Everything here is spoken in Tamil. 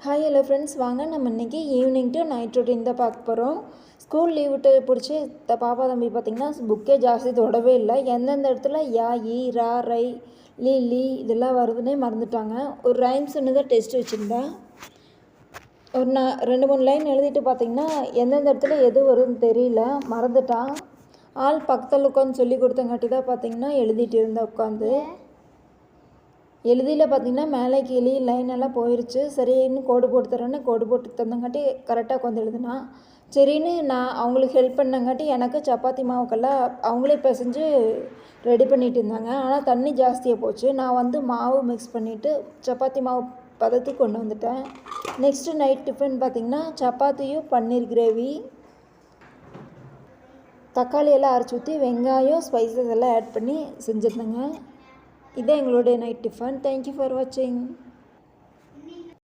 ஹாய் ஹலோ ஃப்ரெண்ட்ஸ், வாங்க நம்ம இன்றைக்கி ஈவினிங் டு நைட் ரொட்டீன் தான் பார்க்க போகிறோம். ஸ்கூல் லீவ் விட்டு பிடிச்சி பாப்பா தம்பி பார்த்திங்கன்னா புக்கே ஜாஸ்தி தொடவே இல்லை. எந்தெந்த இடத்துல யா ஈ ரா ரை லீ லீ இதெல்லாம் வருதுன்னே மறந்துட்டாங்க. ஒரு ரைம்ஸ்ன்னு தான் டெஸ்ட் வச்சுருந்தேன். ஒரு 2-3 லைன் எழுதிட்டு பார்த்திங்கன்னா எந்தெந்த இடத்துல எது வருதுன்னு தெரியல, மறந்துட்டான். ஆள் பக்கத்தில் உட்காந்து சொல்லி கொடுத்தங்காட்டி தான் பார்த்திங்கன்னா எழுதிட்டு இருந்தேன் உட்காந்து. எழுதியில் பார்த்திங்கன்னா மேலே கீழே லைன் எல்லாம் போயிடுச்சு. சரின்னு கோடு போட்டு தரேன்னு கோடு போட்டு தந்தங்காட்டி கரெக்டாக உட்காந்து எழுதுனா. சரின்னு நான் அவங்களுக்கு ஹெல்ப் பண்ணங்காட்டி எனக்கு சப்பாத்தி மாவுக்கெல்லாம் அவங்களே பிசைஞ்சு ரெடி பண்ணிகிட்டு இருந்தாங்க. ஆனால் தண்ணி ஜாஸ்தியாக போச்சு. நான் மாவு மிக்ஸ் பண்ணிவிட்டு சப்பாத்தி மாவு பதத்துக்கு கொண்டு வந்துட்டேன். நெக்ஸ்ட்டு நைட் டிஃபன் பார்த்திங்கன்னா சப்பாத்தியும் பன்னீர் கிரேவி, தக்காளி எல்லாம் அரைச்சி ஊற்றி வெங்காயம் ஸ்பைசஸ் எல்லாம் ஆட் பண்ணி செஞ்சுருந்தேங்க. இதான் எங்களுடைய நைட் டிஃபன். தேங்க்யூ ஃபார் வாட்சிங்.